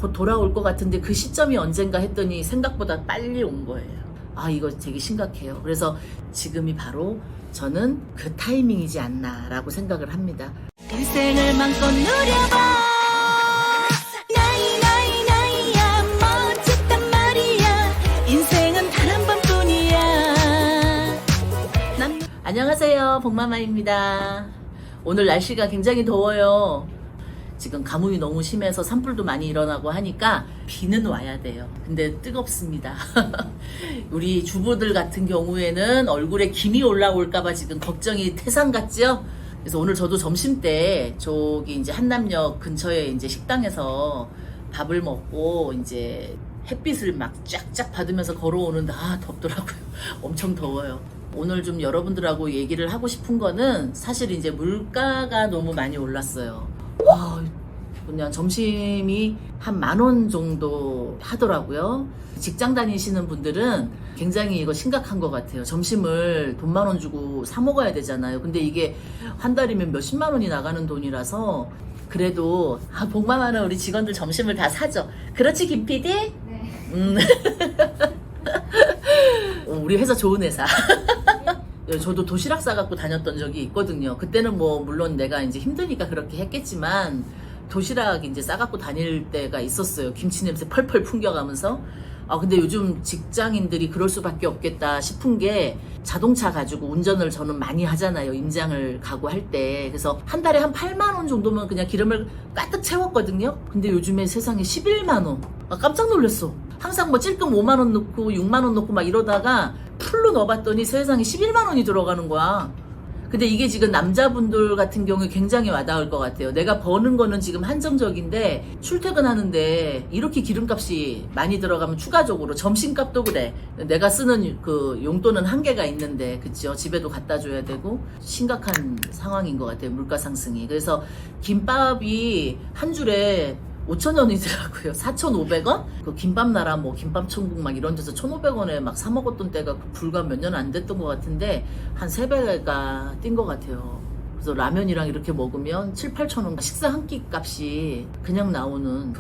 곧 돌아올 것 같은데 그 시점이 언젠가 했더니 생각보다 빨리 온 거예요. 아, 이거 되게 심각해요. 그래서 지금이 바로 저는 그 타이밍이지 않나라고 생각을 합니다. 인생을 마음껏 누려봐. 나이야 멋졌단 말이야. 인생은 단 한 번뿐이야. 안녕하세요, 복마마입니다. 오늘 날씨가 굉장히 더워요. 지금 가뭄이 너무 심해서 산불도 많이 일어나고 하니까 비는 와야 돼요. 근데 뜨겁습니다. 우리 주부들 같은 경우에는 얼굴에 김이 올라올까봐 지금 걱정이 태산 같죠? 그래서 오늘 저도 점심 때 저기 이제 한남역 근처에 이제 식당에서 밥을 먹고 이제 햇빛을 막 쫙쫙 받으면서 걸어오는데 덥더라고요. 엄청 더워요. 오늘 좀 여러분들하고 얘기를 하고 싶은 거는 사실 이제 물가가 너무 많이 올랐어요. 그냥 점심이 한 10,000원 정도 하더라고요. 직장 다니시는 분들은 굉장히 이거 심각한 것 같아요. 점심을 돈 10,000원 주고 사 먹어야 되잖아요. 근데 이게 한 달이면 몇십만 원이 나가는 돈이라서 그래도 복마마는 우리 직원들 점심을 다 사죠. 그렇지, 김 PD? 네. 우리 회사 좋은 회사. 저도 도시락 싸갖고 다녔던 적이 있거든요. 그때는 뭐 물론 내가 이제 힘드니까 그렇게 했겠지만 도시락 이제 싸갖고 다닐 때가 있었어요. 김치 냄새 펄펄 풍겨가면서. 근데 요즘 직장인들이 그럴 수밖에 없겠다 싶은 게 자동차 가지고 운전을 저는 많이 하잖아요. 임장을 가고 할 때. 그래서 한 달에 한 8만 원 정도면 그냥 기름을 가득 채웠거든요. 근데 요즘에 세상에 11만 원. 깜짝 놀랐어. 항상 뭐 찔끔 5만 원 넣고 6만 원 넣고 막 이러다가 풀로 넣어봤더니 세상에 11만 원이 들어가는 거야. 근데 이게 지금 남자분들 같은 경우에 굉장히 와닿을 것 같아요. 내가 버는 거는 지금 한정적인데 출퇴근하는데 이렇게 기름값이 많이 들어가면 추가적으로 점심값도 그래. 내가 쓰는 그 용돈은 한계가 있는데, 그쵸? 집에도 갖다 줘야 되고 심각한 상황인 것 같아요. 물가 상승이. 그래서 김밥이 한 줄에 5,000원이더라고요. 4,500원? 그 김밥 나라 뭐 김밥 천국 막 이런 데서 1,500원에 막 사 먹었던 때가 불과 몇 년 안 됐던 것 같은데 한 3배가 뛴 것 같아요. 그래서 라면이랑 이렇게 먹으면 7,000~8,000원 식사 한 끼 값이 그냥 나오는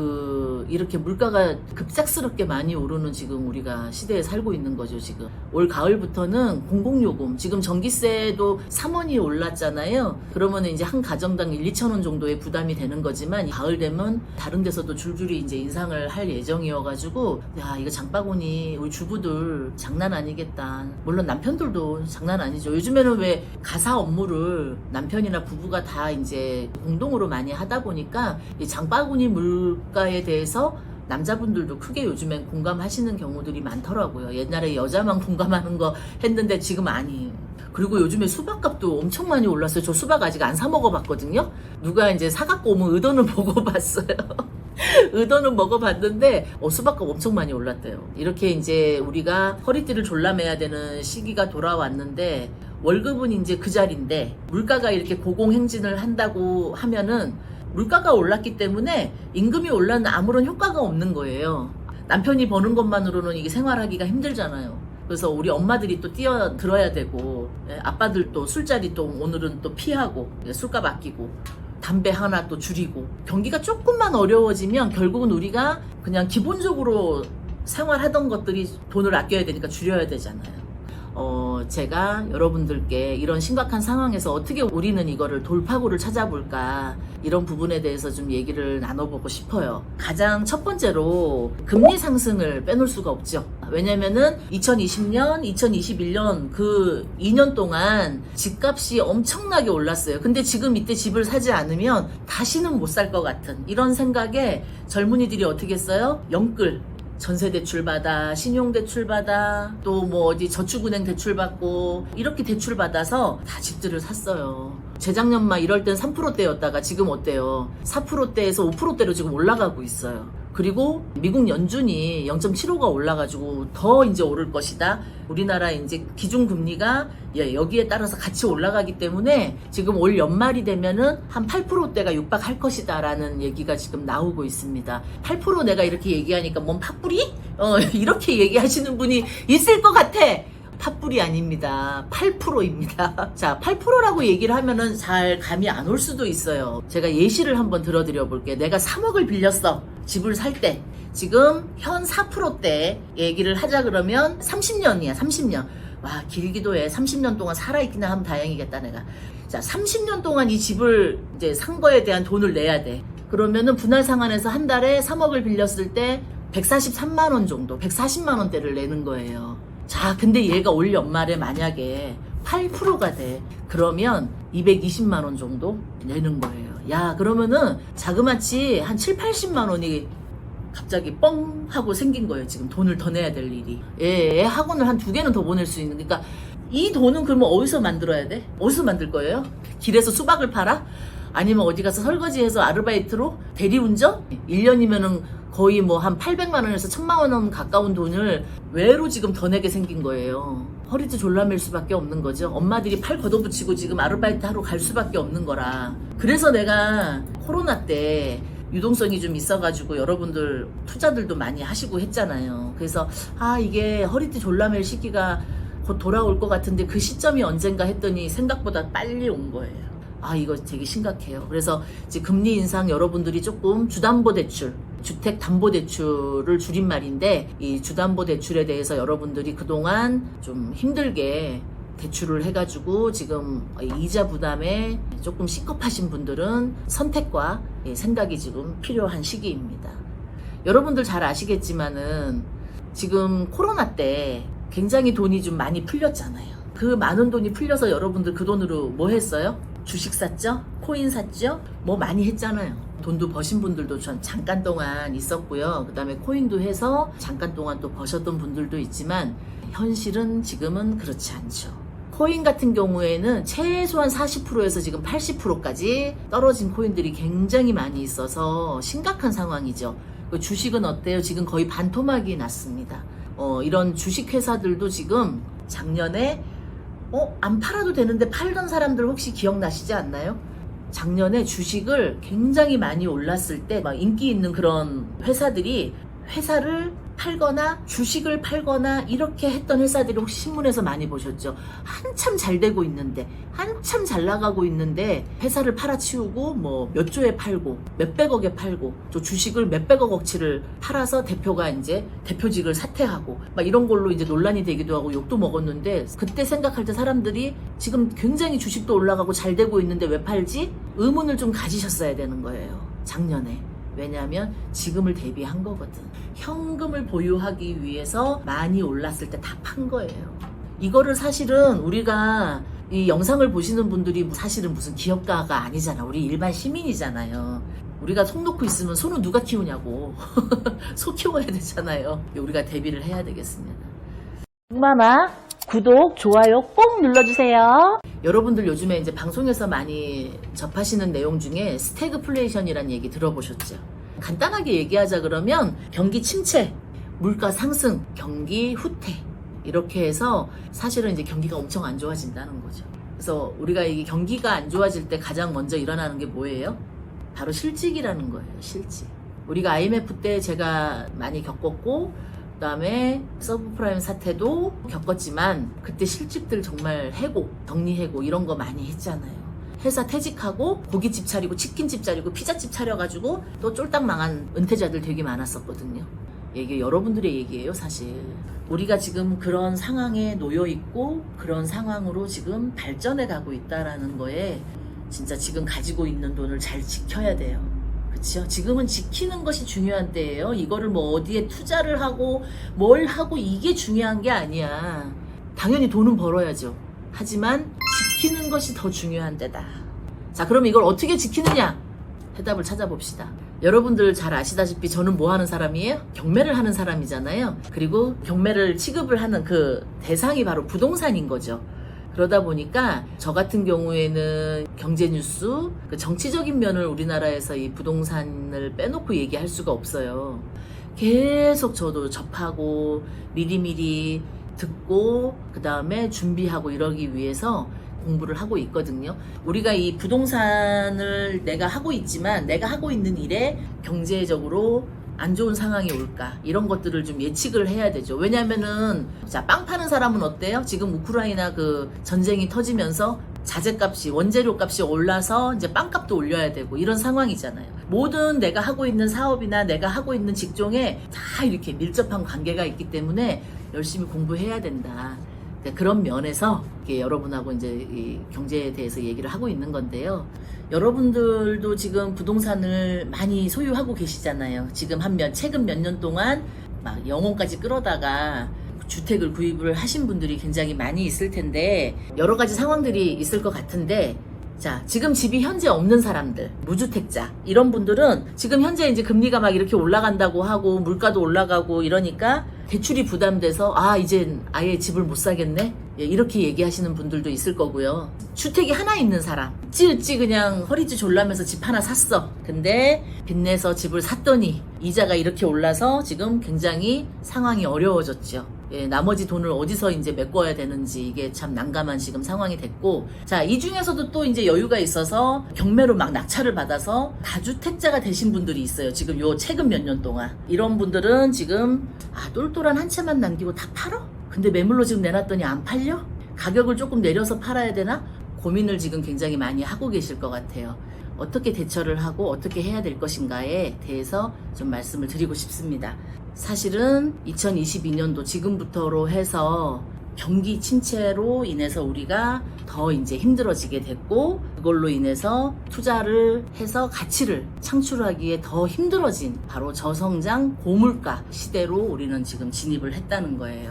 이렇게 물가가 급작스럽게 많이 오르는 지금 우리가 시대에 살고 있는 거죠. 지금 올 가을부터는 공공요금, 지금 전기세도 3원이 올랐잖아요. 그러면 이제 한 가정당 1~2,000원 정도의 부담이 되는 거지만 가을 되면 다른 데서도 줄줄이 이제 인상을 할 예정이어가지고 이거 장바구니 우리 주부들 장난 아니겠다. 물론 남편들도 장난 아니죠. 요즘에는 왜 가사 업무를 남편이나 부부가 다 이제 공동으로 많이 하다 보니까 이 장바구니 물가에 대해서 남자분들도 크게 요즘엔 공감하시는 경우들이 많더라고요. 옛날에 여자만 공감하는 거 했는데 지금 아니에요. 그리고 요즘에 수박값도 엄청 많이 올랐어요. 저 수박 아직 안 사 먹어봤거든요. 누가 이제 사갖고 오면 의도는 먹어봤어요. 의도는 먹어봤는데 수박값 엄청 많이 올랐대요. 이렇게 이제 우리가 허리띠를 졸라매야 되는 시기가 돌아왔는데 월급은 이제 그 자리인데 물가가 이렇게 고공행진을 한다고 하면은 물가가 올랐기 때문에 임금이 올랐는데 아무런 효과가 없는 거예요. 남편이 버는 것만으로는 이게 생활하기가 힘들잖아요. 그래서 우리 엄마들이 또 뛰어들어야 되고 아빠들 또 술자리 또 오늘은 또 피하고 술값 아끼고 담배 하나 또 줄이고 경기가 조금만 어려워지면 결국은 우리가 그냥 기본적으로 생활하던 것들이 돈을 아껴야 되니까 줄여야 되잖아요. 제가 여러분들께 이런 심각한 상황에서 어떻게 우리는 이거를 돌파구를 찾아볼까, 이런 부분에 대해서 좀 얘기를 나눠보고 싶어요. 가장 첫 번째로 금리 상승을 빼놓을 수가 없죠. 왜냐면은 2020년, 2021년 그 2년 동안 집값이 엄청나게 올랐어요. 근데 지금 이때 집을 사지 않으면 다시는 못 살 것 같은 이런 생각에 젊은이들이 어떻게 했어요? 영끌. 전세 대출 받아, 신용 대출 받아, 또 뭐 어디 저축은행 대출 받고 이렇게 대출 받아서 다 집들을 샀어요. 재작년 말 이럴 땐 3%대였다가 지금 어때요? 4%대에서 5%대로 지금 올라가고 있어요. 그리고 미국 연준이 0.75가 올라가지고 더 이제 오를 것이다. 우리나라 이제 기준금리가 여기에 따라서 같이 올라가기 때문에 지금 올 연말이 되면은 한 8%대가 육박할 것이다 라는 얘기가 지금 나오고 있습니다. 8% 내가 이렇게 얘기하니까 뭔 팥뿌리? 이렇게 얘기하시는 분이 있을 것 같아. 팥불이 아닙니다. 8%입니다. 자, 8%라고 얘기를 하면은 잘 감이 안 올 수도 있어요. 제가 예시를 한번 들어드려 볼게요. 내가 3억을 빌렸어. 집을 살 때 지금 현 4%대 얘기를 하자 그러면 30년이야. 30년. 와, 길기도 해. 30년 동안 살아있기나 하면 다행이겠다 내가. 자, 30년 동안 이 집을 이제 산 거에 대한 돈을 내야 돼. 그러면은 분할 상환해서 한 달에 3억을 빌렸을 때 143만 원 정도, 140만 원대를 내는 거예요. 자, 근데 얘가 올 연말에 만약에 8%가 돼. 그러면 220만 원 정도 내는 거예요. 야, 그러면은 자그마치 한 7, 80만 원이 갑자기 뻥 하고 생긴 거예요. 지금 돈을 더 내야 될 일이. 애 학원을 한 2개는 더 보낼 수 있는. 그러니까 이 돈은 그러면 어디서 만들어야 돼? 어디서 만들 거예요? 길에서 수박을 팔아? 아니면 어디 가서 설거지해서 아르바이트로? 대리운전? 1년이면은 거의 뭐 한 800만 원에서 1000만 원 가까운 돈을 외로 지금 더 내게 생긴 거예요. 허리도 졸라맬 수밖에 없는 거죠. 엄마들이 팔 걷어붙이고 지금 아르바이트 하러 갈 수밖에 없는 거라. 그래서 내가 코로나 때 유동성이 좀 있어가지고 여러분들 투자들도 많이 하시고 했잖아요. 그래서 이게 허리띠 졸라맬 시기가 곧 돌아올 것 같은데 그 시점이 언젠가 했더니 생각보다 빨리 온 거예요. 이거 되게 심각해요. 그래서 이제 금리 인상 여러분들이 조금 주담보대출, 주택담보대출을 줄임말인데 이 주담보대출에 대해서 여러분들이 그동안 좀 힘들게 대출을 해가지고 지금 이자 부담에 조금 시급하신 분들은 선택과 생각이 지금 필요한 시기입니다. 여러분들 잘 아시겠지만은 지금 코로나 때 굉장히 돈이 좀 많이 풀렸잖아요. 그 많은 돈이 풀려서 여러분들 그 돈으로 뭐 했어요? 주식 샀죠? 코인 샀죠? 뭐 많이 했잖아요. 돈도 버신 분들도 전 잠깐 동안 있었고요. 그 다음에 코인도 해서 잠깐 동안 또 버셨던 분들도 있지만 현실은 지금은 그렇지 않죠. 코인 같은 경우에는 최소한 40%에서 지금 80%까지 떨어진 코인들이 굉장히 많이 있어서 심각한 상황이죠. 주식은 어때요? 지금 거의 반토막이 났습니다. 이런 주식 회사들도 지금 작년에 안 팔아도 되는데 팔던 사람들 혹시 기억나시지 않나요? 작년에 주식을 굉장히 많이 올랐을 때 막 인기 있는 그런 회사들이 회사를 팔거나 주식을 팔거나 이렇게 했던 회사들이 혹시 신문에서 많이 보셨죠? 한참 잘 되고 있는데 한참 잘 나가고 있는데 회사를 팔아치우고 뭐 몇 조에 팔고 몇백억에 팔고 또 주식을 몇백억어치를 팔아서 대표가 이제 대표직을 사퇴하고 막 이런 걸로 이제 논란이 되기도 하고 욕도 먹었는데 그때 생각할 때 사람들이 지금 굉장히 주식도 올라가고 잘 되고 있는데 왜 팔지? 의문을 좀 가지셨어야 되는 거예요. 작년에. 왜냐하면 지금을 대비한 거거든. 현금을 보유하기 위해서 많이 올랐을 때 다 판 거예요. 이거를 사실은 우리가 이 영상을 보시는 분들이 사실은 무슨 기업가가 아니잖아. 우리 일반 시민이잖아요. 우리가 속 놓고 있으면 소는 누가 키우냐고. 소 키워야 되잖아요. 우리가 대비를 해야 되겠습니다. 마마 구독, 좋아요 꼭 눌러주세요. 여러분들 요즘에 이제 방송에서 많이 접하시는 내용 중에 스태그플레이션이라는 얘기 들어보셨죠? 간단하게 얘기하자 그러면 경기 침체, 물가 상승, 경기 후퇴 이렇게 해서 사실은 이제 경기가 엄청 안 좋아진다는 거죠. 그래서 우리가 이 경기가 안 좋아질 때 가장 먼저 일어나는 게 뭐예요? 바로 실직이라는 거예요. 실직. 우리가 IMF 때 제가 많이 겪었고 그 다음에 서브프라임 사태도 겪었지만 그때 실직들 정말 해고, 정리해고 이런 거 많이 했잖아요. 회사 퇴직하고 고깃집 차리고 치킨집 차리고 피자집 차려가지고 또 쫄딱 망한 은퇴자들 되게 많았었거든요. 이게 여러분들의 얘기예요, 사실. 우리가 지금 그런 상황에 놓여 있고 그런 상황으로 지금 발전해 가고 있다라는 거에 진짜 지금 가지고 있는 돈을 잘 지켜야 돼요. 그렇죠? 지금은 지키는 것이 중요한 때예요. 이거를 뭐 어디에 투자를 하고 뭘 하고 이게 중요한 게 아니야. 당연히 돈은 벌어야죠. 하지만 지키는 것이 더 중요한 때다. 자, 그럼 이걸 어떻게 지키느냐? 해답을 찾아봅시다. 여러분들 잘 아시다시피 저는 뭐 하는 사람이에요? 경매를 하는 사람이잖아요. 그리고 경매를 취급을 하는 그 대상이 바로 부동산인 거죠. 그러다 보니까 저 같은 경우에는 경제뉴스, 그 정치적인 면을 우리나라에서 이 부동산을 빼놓고 얘기할 수가 없어요. 계속 저도 접하고 미리미리 듣고 그 다음에 준비하고 이러기 위해서 공부를 하고 있거든요. 우리가 이 부동산을 내가 하고 있지만 내가 하고 있는 일에 경제적으로 안 좋은 상황이 올까 이런 것들을 좀 예측을 해야 되죠. 왜냐면은 자, 빵 파는 사람은 어때요? 지금 우크라이나 그 전쟁이 터지면서 자재값이, 원재료 값이 올라서 이제 빵값도 올려야 되고 이런 상황이잖아요. 모든 내가 하고 있는 사업이나 내가 하고 있는 직종에 다 이렇게 밀접한 관계가 있기 때문에 열심히 공부해야 된다. 그런 면에서 여러분하고 이제 이 경제에 대해서 얘기를 하고 있는 건데요. 여러분들도 지금 부동산을 많이 소유하고 계시잖아요. 지금 최근 몇 년 동안 막 영혼까지 끌어다가 주택을 구입을 하신 분들이 굉장히 많이 있을 텐데, 여러 가지 상황들이 있을 것 같은데, 자, 지금 집이 현재 없는 사람들, 무주택자, 이런 분들은 지금 현재 이제 금리가 막 이렇게 올라간다고 하고, 물가도 올라가고 이러니까 대출이 부담돼서, 이젠 아예 집을 못 사겠네? 예, 이렇게 얘기하시는 분들도 있을 거고요. 주택이 하나 있는 사람, 어찌 그냥 허리띠 졸라면서 집 하나 샀어. 근데 빚내서 집을 샀더니 이자가 이렇게 올라서 지금 굉장히 상황이 어려워졌죠. 예, 나머지 돈을 어디서 이제 메꿔야 되는지 이게 참 난감한 지금 상황이 됐고, 자, 이 중에서도 또 이제 여유가 있어서 경매로 막 낙찰을 받아서 다주택자가 되신 분들이 있어요. 지금 요 최근 몇 년 동안. 이런 분들은 지금 똘똘한 한 채만 남기고 다 팔어? 근데 매물로 지금 내놨더니 안 팔려? 가격을 조금 내려서 팔아야 되나? 고민을 지금 굉장히 많이 하고 계실 것 같아요. 어떻게 대처를 하고 어떻게 해야 될 것인가에 대해서 좀 말씀을 드리고 싶습니다. 사실은 2022년도 지금부터로 해서 경기 침체로 인해서 우리가 더 이제 힘들어지게 됐고, 그걸로 인해서 투자를 해서 가치를 창출하기에 더 힘들어진 바로 저성장 고물가 시대로 우리는 지금 진입을 했다는 거예요.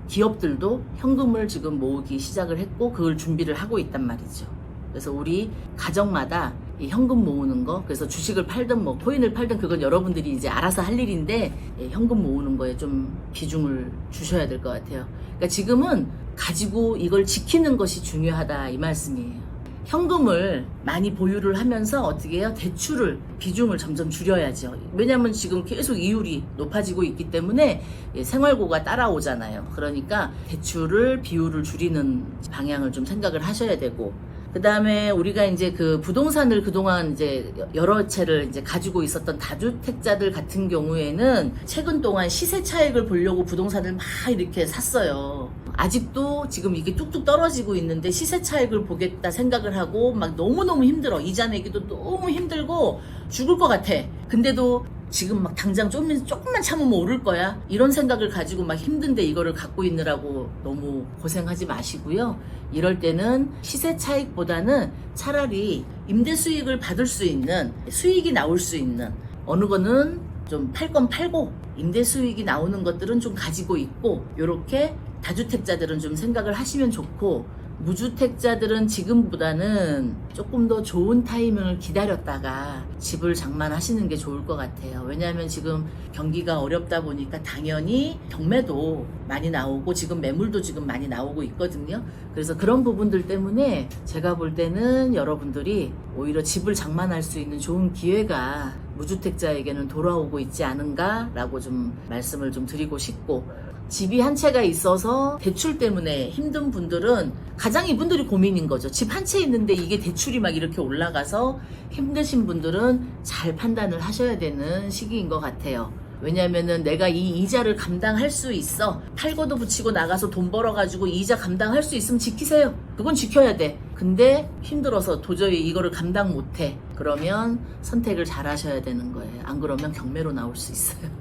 기업들도 현금을 지금 모으기 시작을 했고 그걸 준비를 하고 있단 말이죠. 그래서 우리 가정마다 이 현금 모으는 거, 그래서 주식을 팔든 뭐 코인을 팔든 그건 여러분들이 이제 알아서 할 일인데, 현금 모으는 거에 좀 비중을 주셔야 될 것 같아요. 그러니까 지금은 가지고 이걸 지키는 것이 중요하다 이 말씀이에요. 현금을 많이 보유를 하면서 어떻게 해요? 대출을 비중을 점점 줄여야죠. 왜냐하면 지금 계속 이율이 높아지고 있기 때문에 생활고가 따라오잖아요. 그러니까 대출을 비율을 줄이는 방향을 좀 생각을 하셔야 되고, 그 다음에 우리가 이제 그 부동산을 그동안 이제 여러 채를 이제 가지고 있었던 다주택자들 같은 경우에는 최근 동안 시세 차익을 보려고 부동산을 막 이렇게 샀어요. 아직도 지금 이게 뚝뚝 떨어지고 있는데 시세 차익을 보겠다 생각을 하고 막 너무너무 힘들어. 이자 내기도 너무 힘들고 죽을 것 같아. 근데도 지금 막 당장 조금만 참으면 오를 거야. 이런 생각을 가지고 막 힘든데 이거를 갖고 있느라고 너무 고생하지 마시고요. 이럴 때는 시세 차익보다는 차라리 임대 수익을 받을 수 있는, 수익이 나올 수 있는, 어느 거는 좀 팔 건 팔고 임대 수익이 나오는 것들은 좀 가지고 있고, 요렇게 다주택자들은 좀 생각을 하시면 좋고, 무주택자들은 지금보다는 조금 더 좋은 타이밍을 기다렸다가 집을 장만하시는 게 좋을 것 같아요. 왜냐하면 지금 경기가 어렵다 보니까 당연히 경매도 많이 나오고 지금 매물도 지금 많이 나오고 있거든요. 그래서 그런 부분들 때문에 제가 볼 때는 여러분들이 오히려 집을 장만할 수 있는 좋은 기회가 무주택자에게는 돌아오고 있지 않은가라고 좀 말씀을 좀 드리고 싶고, 집이 한 채가 있어서 대출 때문에 힘든 분들은 가장 이분들이 고민인 거죠. 집 한 채 있는데 이게 대출이 막 이렇게 올라가서 힘드신 분들은 잘 판단을 하셔야 되는 시기인 것 같아요. 왜냐면은 내가 이 이자를 감당할 수 있어. 팔고도 붙이고 나가서 돈 벌어가지고 이자 감당할 수 있으면 지키세요. 그건 지켜야 돼. 근데 힘들어서 도저히 이거를 감당 못해. 그러면 선택을 잘 하셔야 되는 거예요. 안 그러면 경매로 나올 수 있어요.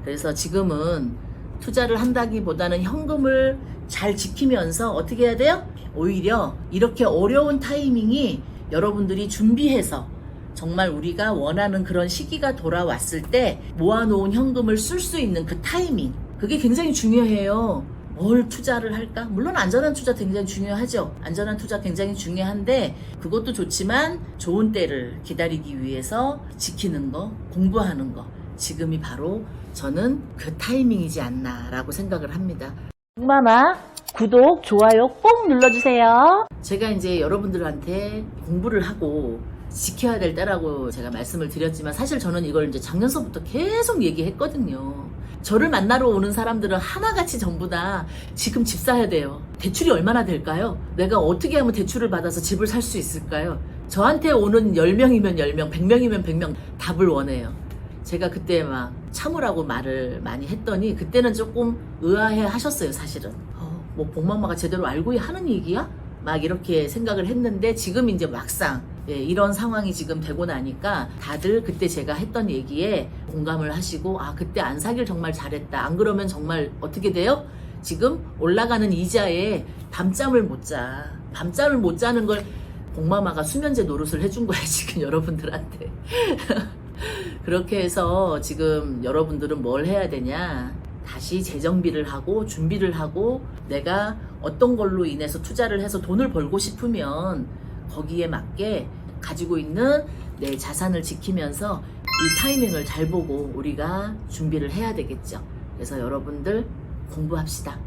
그래서 지금은 투자를 한다기보다는 현금을 잘 지키면서 어떻게 해야 돼요? 오히려 이렇게 어려운 타이밍이 여러분들이 준비해서 정말 우리가 원하는 그런 시기가 돌아왔을 때 모아놓은 현금을 쓸 수 있는 그 타이밍, 그게 굉장히 중요해요. 뭘 투자를 할까? 물론 안전한 투자 굉장히 중요하죠. 안전한 투자 굉장히 중요한데 그것도 좋지만 좋은 때를 기다리기 위해서 지키는 거, 공부하는 거, 지금이 바로 저는 그 타이밍이지 않나라고 생각을 합니다. 동마마 구독, 좋아요 꼭 눌러주세요. 제가 이제 여러분들한테 공부를 하고 지켜야 될 때라고 제가 말씀을 드렸지만, 사실 저는 이걸 이제 작년서부터 계속 얘기했거든요. 저를 만나러 오는 사람들은 하나같이 전부 다 지금 집 사야 돼요. 대출이 얼마나 될까요? 내가 어떻게 하면 대출을 받아서 집을 살 수 있을까요? 저한테 오는 10명이면 10명, 100명이면 100명 답을 원해요. 제가 그때 막 참으라고 말을 많이 했더니 그때는 조금 의아해 하셨어요. 사실은 뭐 복마마가 제대로 알고 하는 얘기야? 막 이렇게 생각을 했는데 지금 이제 막상 이런 상황이 지금 되고 나니까 다들 그때 제가 했던 얘기에 공감을 하시고 아 그때 안 사길 정말 잘했다. 안 그러면 정말 어떻게 돼요? 지금 올라가는 이자에 밤잠을 못 자. 밤잠을 못 자는 걸 공마마가 수면제 노릇을 해준 거야 지금 여러분들한테. 그렇게 해서 지금 여러분들은 뭘 해야 되냐? 다시 재정비를 하고 준비를 하고 내가 어떤 걸로 인해서 투자를 해서 돈을 벌고 싶으면 거기에 맞게 가지고 있는 내 자산을 지키면서 이 타이밍을 잘 보고 우리가 준비를 해야 되겠죠. 그래서 여러분들 공부합시다.